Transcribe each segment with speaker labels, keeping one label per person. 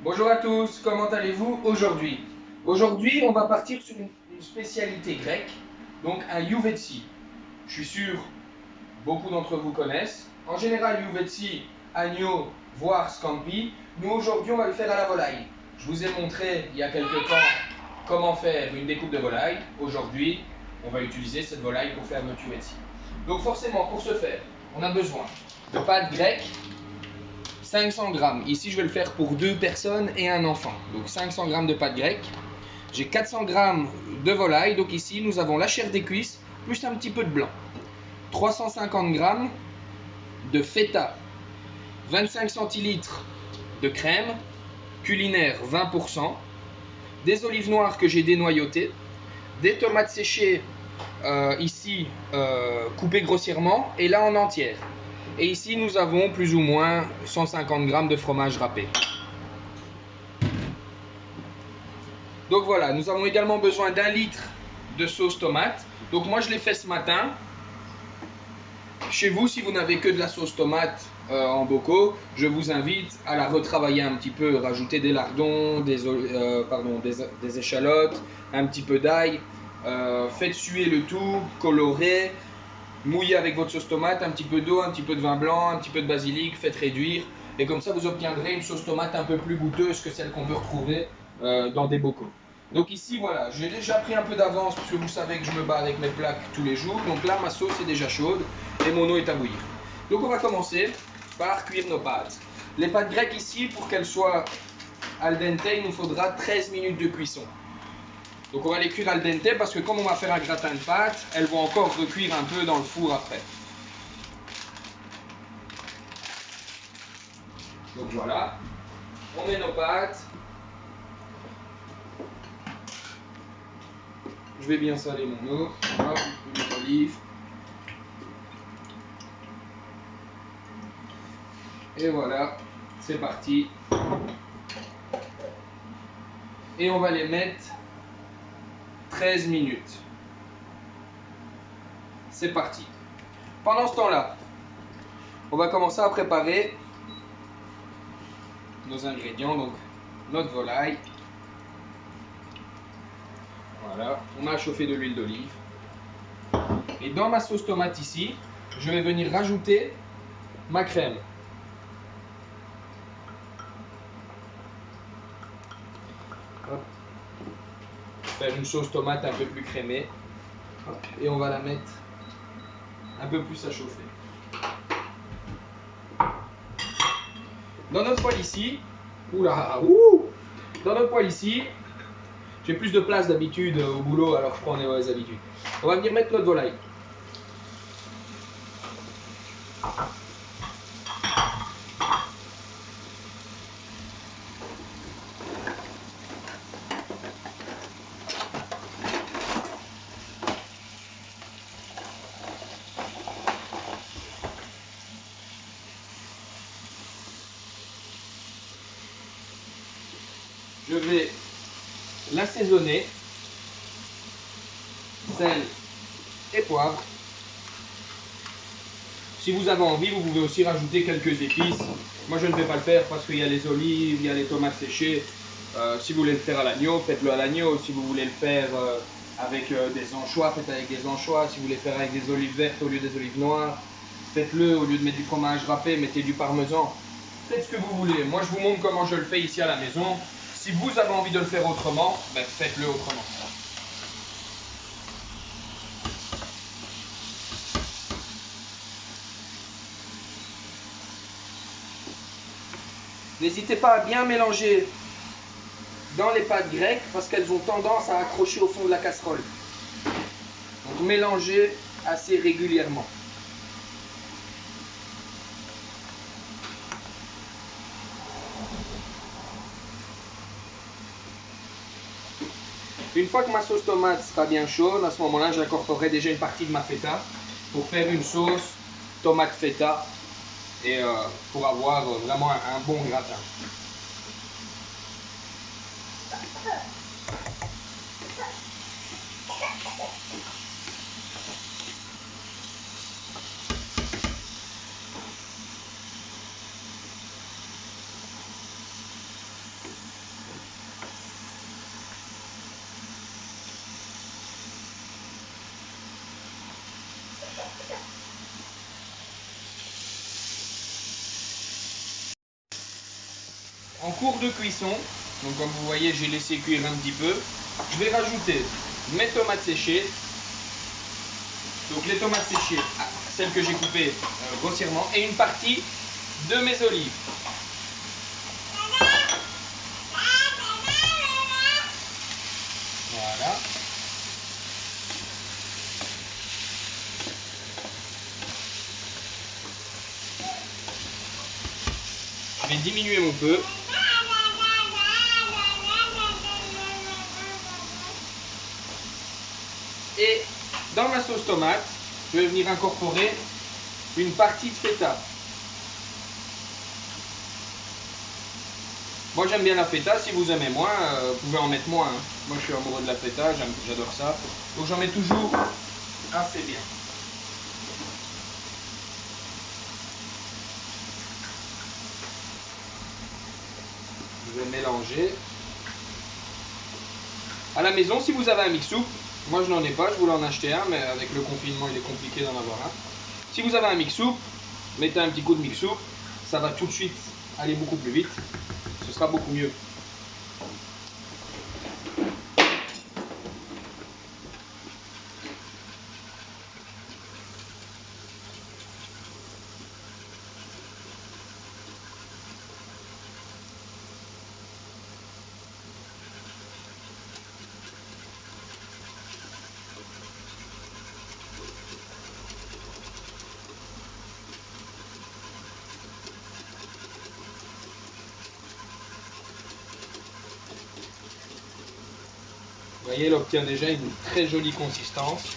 Speaker 1: Bonjour à tous, comment allez-vous aujourd'hui? Aujourd'hui, on va partir sur une spécialité grecque, donc un youvetsi. Je suis sûr, beaucoup d'entre vous connaissent. En général, youvetsi, agneau, voire scampi. Nous, aujourd'hui, on va le faire à la volaille. Je vous ai montré, il y a quelques temps, comment faire une découpe de volaille. Aujourd'hui, on va utiliser cette volaille pour faire notre youvetsi. Donc forcément, pour ce faire, on a besoin de pâte grecque, 500 grammes. Ici, je vais le faire pour 2 personnes et un enfant. Donc 500 grammes de pâte grecque. J'ai 400 grammes de volaille. Donc ici, nous avons la chair des cuisses plus un petit peu de blanc. 350 grammes de feta. 25 centilitres de crème culinaire 20%. Des olives noires que j'ai dénoyautées. Des tomates séchées ici coupées grossièrement et là en entière. Et ici, nous avons plus ou moins 150 grammes de fromage râpé. Donc voilà, nous avons également besoin d'1 litre de sauce tomate. Donc moi, je l'ai fait ce matin. Chez vous, si vous n'avez que de la sauce tomate en bocaux, je vous invite à la retravailler un petit peu, rajouter des lardons, des échalotes, un petit peu d'ail. Faites suer le tout, colorez. Mouillez avec votre sauce tomate, un petit peu d'eau, un petit peu de vin blanc, un petit peu de basilic, faites réduire. Et comme ça, vous obtiendrez une sauce tomate un peu plus goûteuse que celle qu'on peut retrouver dans des bocaux. Donc ici, voilà, j'ai déjà pris un peu d'avance parce que vous savez que je me bats avec mes plaques tous les jours. Donc là, ma sauce est déjà chaude et mon eau est à bouillir. Donc on va commencer par cuire nos pâtes. Les pâtes grecques ici, pour qu'elles soient al dente, il nous faudra 13 minutes de cuisson. Donc on va les cuire al dente parce que comme on va faire un gratin de pâtes, elles vont encore recuire un peu dans le four après. Donc voilà, on met nos pâtes. Je vais bien saler mon eau. Hop, l'huile d'olive. Et voilà, c'est parti. Et on va les mettre 13 minutes. C'est parti. Pendant ce temps-là, on va commencer à préparer nos ingrédients. Donc notre volaille. Voilà, on a chauffé de l'huile d'olive. Et dans ma sauce tomate ici, je vais venir rajouter ma crème. Hop. Faire une sauce tomate un peu plus crémée. Hop. Et on va la mettre un peu plus à chauffer. Dans notre poêle ici, dans notre poêle ici, j'ai plus de place d'habitude au boulot, alors je prends les mauvaises habitudes. On va venir mettre notre volaille. Je vais l'assaisonner, sel et poivre. Si vous avez envie, vous pouvez aussi rajouter quelques épices. Moi, je ne vais pas le faire parce qu'il y a les olives, il y a les tomates séchées. Si vous voulez le faire à l'agneau, faites-le à l'agneau. Si vous voulez le faire avec des anchois, faites avec des anchois. Si vous voulez le faire avec des olives vertes au lieu des olives noires, faites-le. Au lieu de mettre du fromage râpé, mettez du parmesan. Faites ce que vous voulez. Moi, je vous montre comment je le fais ici à la maison. Si vous avez envie de le faire autrement, ben faites-le autrement. N'hésitez pas à bien mélanger dans les pâtes grecques parce qu'elles ont tendance à accrocher au fond de la casserole. Donc mélangez assez régulièrement. Une fois que ma sauce tomate sera bien chaude, à ce moment-là, j'incorporerai déjà une partie de ma feta pour faire une sauce tomate feta et pour avoir vraiment un bon gratin. En cours de cuisson, donc comme vous voyez, j'ai laissé cuire un petit peu. Je vais rajouter mes tomates séchées. Donc les tomates séchées, celles que j'ai coupées grossièrement, et une partie de mes olives. Voilà. Je vais diminuer mon feu. Et dans ma sauce tomate, je vais venir incorporer une partie de feta. Moi j'aime bien la feta, si vous aimez moins, vous pouvez en mettre moins. Hein. Moi je suis amoureux de la feta, j'adore ça. Donc j'en mets toujours assez bien. Je vais mélanger. À la maison, si vous avez un mix-soup, moi je n'en ai pas, je voulais en acheter un, mais avec le confinement il est compliqué d'en avoir un. Si vous avez un mix-soup, mettez un petit coup de mix-soup, ça va tout de suite aller beaucoup plus vite, ce sera beaucoup mieux. Vous voyez, elle obtient déjà une très jolie consistance.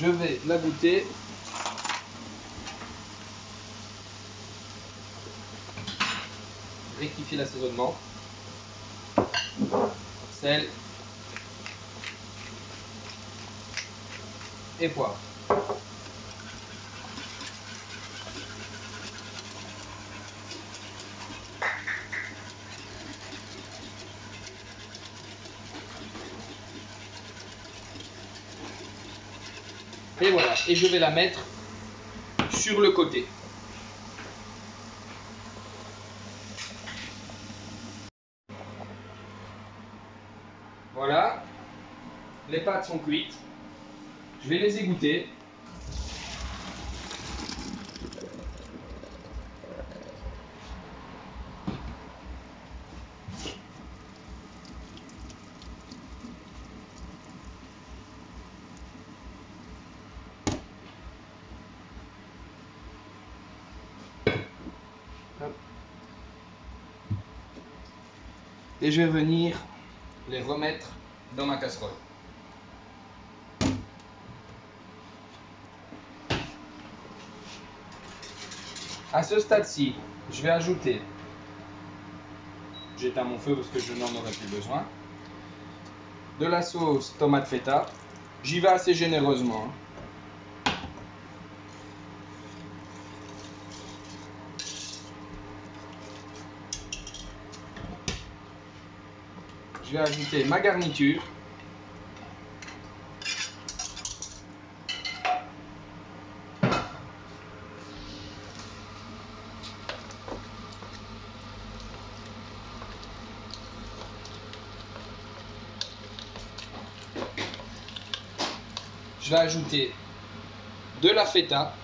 Speaker 1: Je vais la goûter. Rectifier l'assaisonnement. Sel. Et poivre. Et voilà, et je vais la mettre sur le côté. Voilà, les pâtes sont cuites. Je vais les égoutter. Et je vais venir les remettre dans ma casserole. À ce stade-ci, je vais ajouter, j'éteins mon feu parce que je n'en aurai plus besoin, de la sauce tomate feta. J'y vais assez généreusement. Je vais ajouter ma garniture. Je vais ajouter de la feta.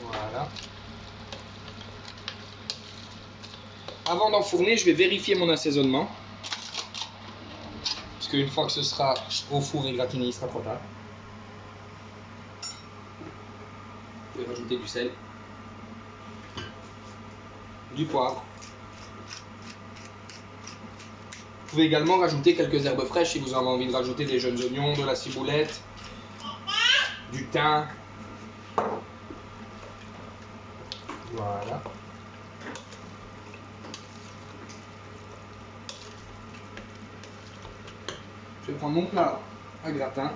Speaker 1: Voilà. Avant d'enfourner, je vais vérifier mon assaisonnement. Parce qu'une fois que ce sera au four et gratiné, il sera trop tard. Je vais rajouter du sel, du poivre. Vous pouvez également rajouter quelques herbes fraîches si vous avez envie de rajouter des jeunes oignons, de la ciboulette, du thym. Voilà. Je vais prendre mon plat à gratin.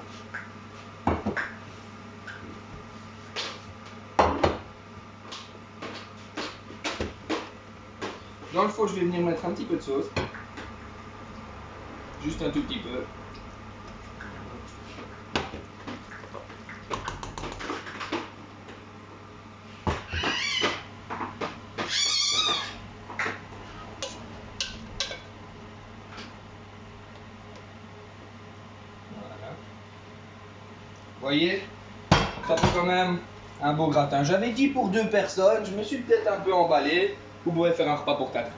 Speaker 1: Dans le pot, je vais venir mettre un petit peu de sauce. juste un tout petit peu. Voilà. Vous voyez, ça fait quand même un beau gratin. J'avais dit pour 2 personnes, je me suis peut-être un peu emballé. Vous pouvez faire un repas pour 4.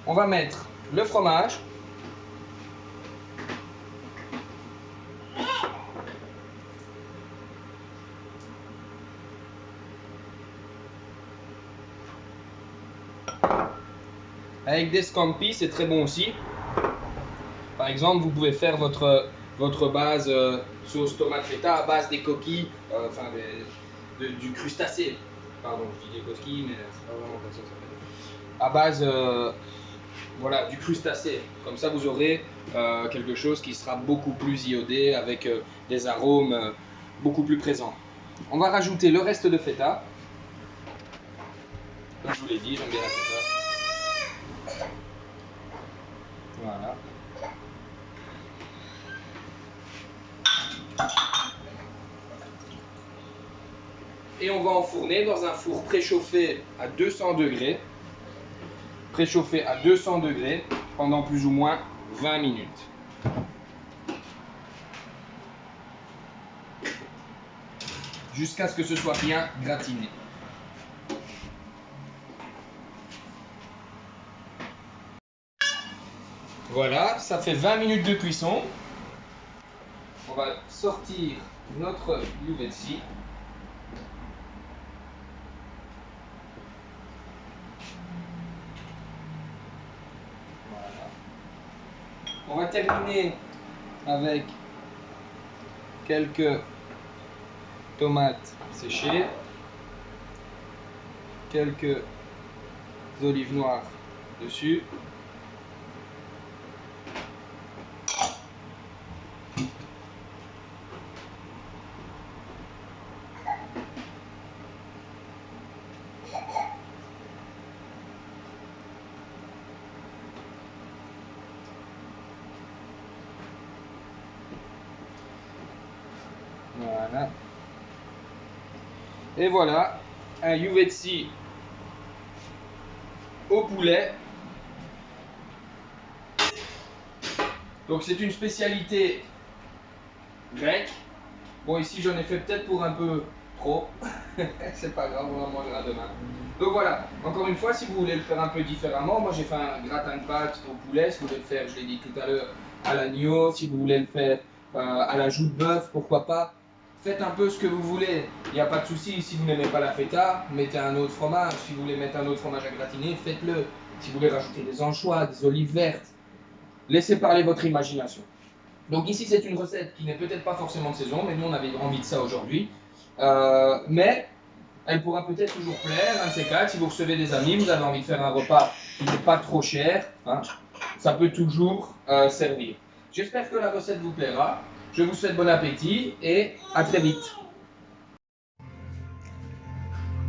Speaker 1: On va mettre le fromage. Avec des scampi, c'est très bon aussi. Par exemple, vous pouvez faire votre base sauce tomate feta à base des coquilles, du crustacé. Pardon, je dis des coquilles, mais c'est pas vraiment comme ça que ça s'appelle. À base voilà, du crustacé. Comme ça, vous aurez quelque chose qui sera beaucoup plus iodé avec des arômes beaucoup plus présents. On va rajouter le reste de feta. Comme je vous l'ai dit, j'aime bien la feta. Voilà. Et on va enfourner dans un four préchauffé à 200 degrés. Préchauffé à 200 degrés pendant plus ou moins 20 minutes. Jusqu'à ce que ce soit bien gratiné. Voilà, ça fait 20 minutes de cuisson. On va sortir notre uvetsy. Voilà. On va terminer avec quelques tomates séchées, quelques olives noires dessus. Voilà. Et voilà, un uvetsy au poulet. Donc c'est une spécialité grecque. Bon, ici j'en ai fait peut-être pour un peu trop. C'est pas grave, on en mangera demain. Donc voilà, encore une fois, si vous voulez le faire un peu différemment, moi j'ai fait un gratin de pâtes au poulet. Si vous voulez le faire, je l'ai dit tout à l'heure, à l'agneau. Si vous voulez le faire à la joue de bœuf, pourquoi pas. Faites un peu ce que vous voulez, il n'y a pas de souci. Si vous n'aimez pas la feta, mettez un autre fromage. Si vous voulez mettre un autre fromage à gratiner, faites-le. Si vous voulez rajouter des anchois, des olives vertes, laissez parler votre imagination. Donc ici c'est une recette qui n'est peut-être pas forcément de saison, mais nous on avait envie de ça aujourd'hui. Mais elle pourra peut-être toujours plaire, un de ces quatre. Si vous recevez des amis, vous avez envie de faire un repas qui n'est pas trop cher, hein, ça peut toujours servir. J'espère que la recette vous plaira. Je vous souhaite bon appétit et à très vite.